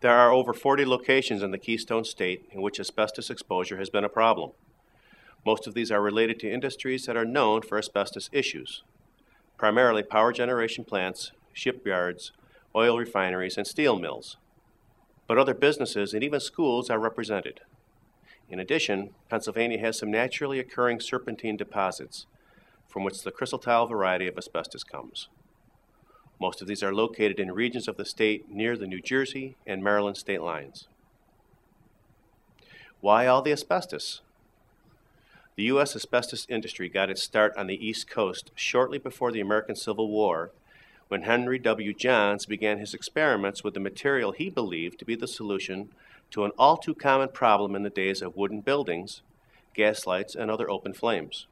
There are over 40 locations in the Keystone State in which asbestos exposure has been a problem. Most of these are related to industries that are known for asbestos issues, primarily power generation plants, shipyards, oil refineries, and steel mills. But other businesses and even schools are represented. In addition, Pennsylvania has some naturally occurring serpentine deposits, from which the chrysotile variety of asbestos comes. Most of these are located in regions of the state near the New Jersey and Maryland state lines. Why all the asbestos? The U.S. asbestos industry got its start on the East Coast shortly before the American Civil War, when Henry W. Johns began his experiments with the material he believed to be the solution to an all-too-common problem in the days of wooden buildings, gas lights, and other open flames.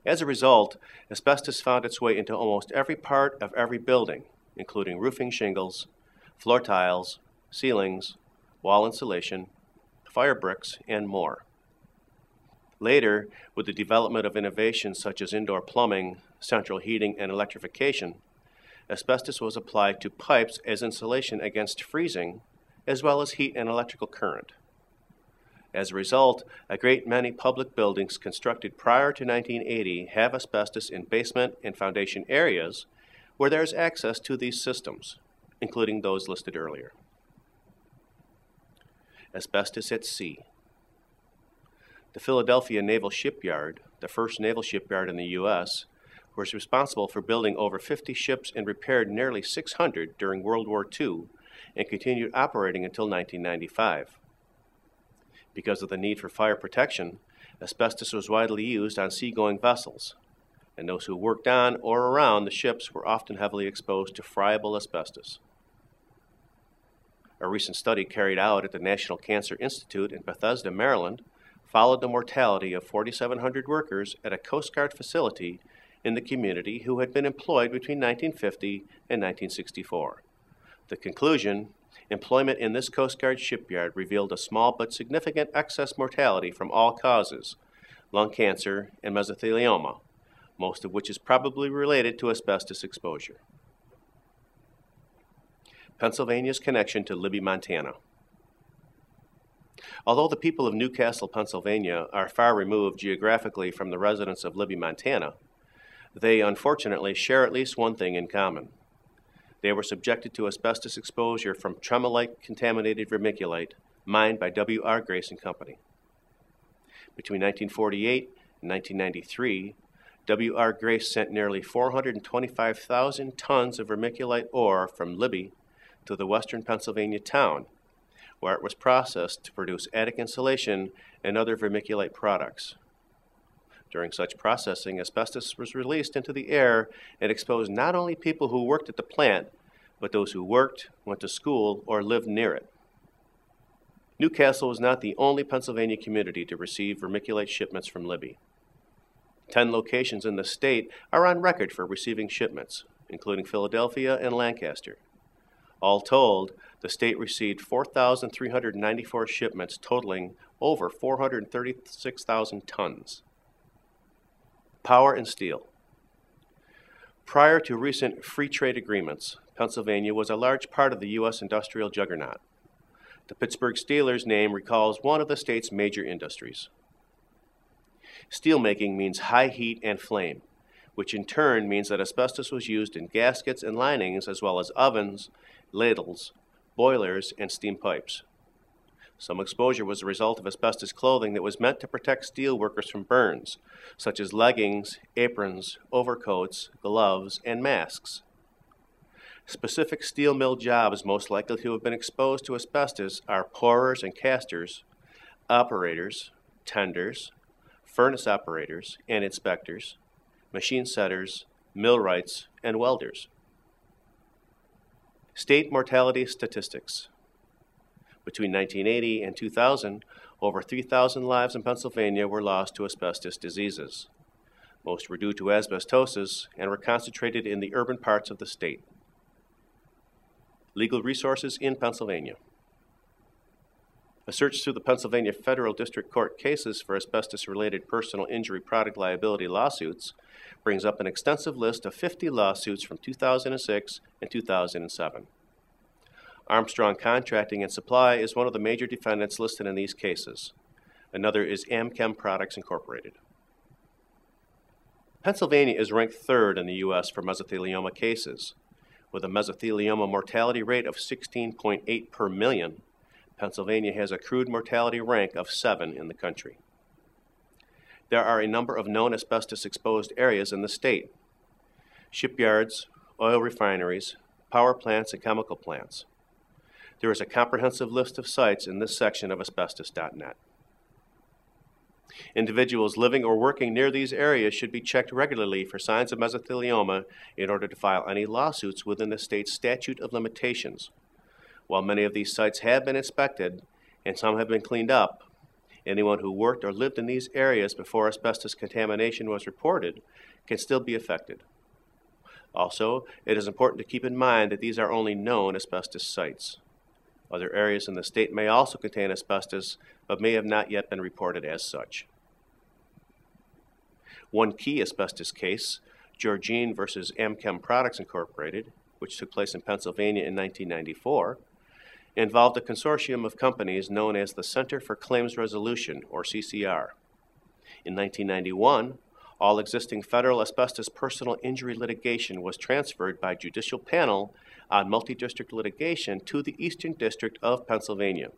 As a result, asbestos found its way into almost every part of every building, including roofing shingles, floor tiles, ceilings, wall insulation, fire bricks, and more. Later, with the development of innovations such as indoor plumbing, central heating, and electrification, asbestos was applied to pipes as insulation against freezing, as well as heat and electrical current. As a result, a great many public buildings constructed prior to 1980 have asbestos in basement and foundation areas where there is access to these systems, including those listed earlier. Asbestos at sea. The Philadelphia Naval Shipyard, the first naval shipyard in the U.S., was responsible for building over 50 ships and repaired nearly 600 during World War II and continued operating until 1995. Because of the need for fire protection, asbestos was widely used on seagoing vessels, and those who worked on or around the ships were often heavily exposed to friable asbestos. A recent study carried out at the National Cancer Institute in Bethesda, Maryland, followed the mortality of 4,700 workers at a Coast Guard facility in the community who had been employed between 1950 and 1964. The conclusion: employment in this Coast Guard shipyard revealed a small but significant excess mortality from all causes, lung cancer and mesothelioma, most of which is probably related to asbestos exposure. Pennsylvania's connection to Libby, Montana. Although the people of Newcastle, Pennsylvania are far removed geographically from the residents of Libby, Montana, they unfortunately share at least one thing in common. They were subjected to asbestos exposure from tremolite-contaminated vermiculite mined by W.R. Grace and Company. Between 1948 and 1993, W.R. Grace sent nearly 425,000 tons of vermiculite ore from Libby to the western Pennsylvania town, where it was processed to produce attic insulation and other vermiculite products. During such processing, asbestos was released into the air and exposed not only people who worked at the plant, but those who worked, went to school, or lived near it. Newcastle was not the only Pennsylvania community to receive vermiculite shipments from Libby. 10 locations in the state are on record for receiving shipments, including Philadelphia and Lancaster. All told, the state received 4,394 shipments totaling over 436,000 tons. Power and steel. Prior to recent free trade agreements, Pennsylvania was a large part of the U.S. industrial juggernaut. The Pittsburgh Steelers name recalls one of the state's major industries. Steelmaking means high heat and flame, which in turn means that asbestos was used in gaskets and linings as well as ovens, ladles, boilers, and steam pipes. Some exposure was a result of asbestos clothing that was meant to protect steel workers from burns, such as leggings, aprons, overcoats, gloves, and masks. Specific steel mill jobs most likely to have been exposed to asbestos are pourers and casters, operators, tenders, furnace operators and inspectors, machine setters, millwrights, and welders. State mortality statistics. Between 1980 and 2000, over 3,000 lives in Pennsylvania were lost to asbestos diseases. Most were due to asbestosis and were concentrated in the urban parts of the state. Legal resources in Pennsylvania. A search through the Pennsylvania Federal District Court cases for asbestos-related personal injury product liability lawsuits brings up an extensive list of 50 lawsuits from 2006 and 2007. Armstrong Contracting and Supply is one of the major defendants listed in these cases. Another is Amchem Products Incorporated. Pennsylvania is ranked third in the U.S. for mesothelioma cases. With a mesothelioma mortality rate of 16.8 per million, Pennsylvania has a crude mortality rank of 7 in the country. There are a number of known asbestos-exposed areas in the state: shipyards, oil refineries, power plants, and chemical plants. There is a comprehensive list of sites in this section of Asbestos.Net. Individuals living or working near these areas should be checked regularly for signs of mesothelioma in order to file any lawsuits within the state's statute of limitations. While many of these sites have been inspected and some have been cleaned up, anyone who worked or lived in these areas before asbestos contamination was reported can still be affected. Also, it is important to keep in mind that these are only known asbestos sites. Other areas in the state may also contain asbestos, but may have not yet been reported as such. One key asbestos case, Georgine versus Amchem Products Incorporated, which took place in Pennsylvania in 1994, involved a consortium of companies known as the Center for Claims Resolution, or CCR. In 1991, all existing federal asbestos personal injury litigation was transferred by judicial panel on multi-district litigation to the Eastern District of Pennsylvania.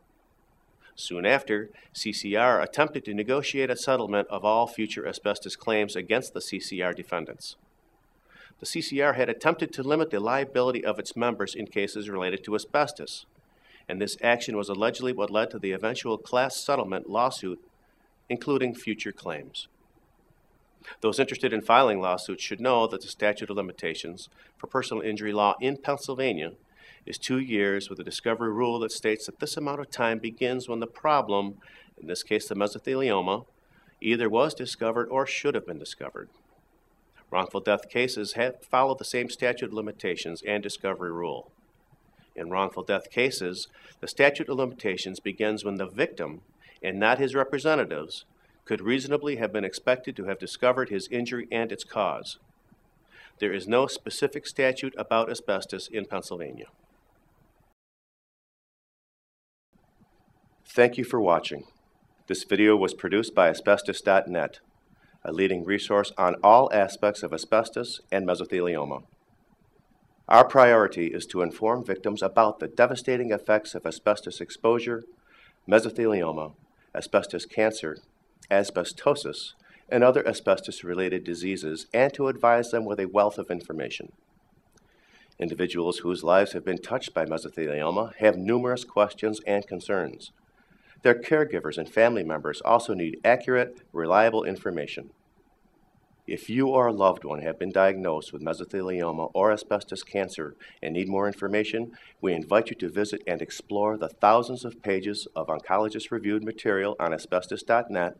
Soon after, CCR attempted to negotiate a settlement of all future asbestos claims against the CCR defendants. The CCR had attempted to limit the liability of its members in cases related to asbestos, and this action was allegedly what led to the eventual class settlement lawsuit, including future claims. Those interested in filing lawsuits should know that the statute of limitations for personal injury law in Pennsylvania is 2 years, with a discovery rule that states that this amount of time begins when the problem, in this case the mesothelioma, either was discovered or should have been discovered. Wrongful death cases have followed the same statute of limitations and discovery rule. In wrongful death cases, the statute of limitations begins when the victim, and not his representatives, could reasonably have been expected to have discovered his injury and its cause. There is no specific statute about asbestos in Pennsylvania. Thank you for watching. This video was produced by Asbestos.net, a leading resource on all aspects of asbestos and mesothelioma. Our priority is to inform victims about the devastating effects of asbestos exposure, mesothelioma, asbestos cancer, asbestosis, and other asbestos-related diseases, and to advise them with a wealth of information. Individuals whose lives have been touched by mesothelioma have numerous questions and concerns. Their caregivers and family members also need accurate, reliable information. If you or a loved one have been diagnosed with mesothelioma or asbestos cancer and need more information, we invite you to visit and explore the thousands of pages of oncologist-reviewed material on Asbestos.net,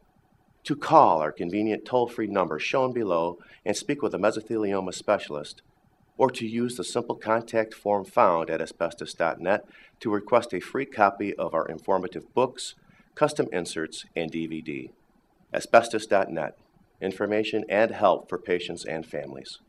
to call our convenient toll-free number shown below and speak with a mesothelioma specialist, or to use the simple contact form found at Asbestos.net to request a free copy of our informative books, custom inserts, and DVD. Asbestos.net. Information and help for patients and families.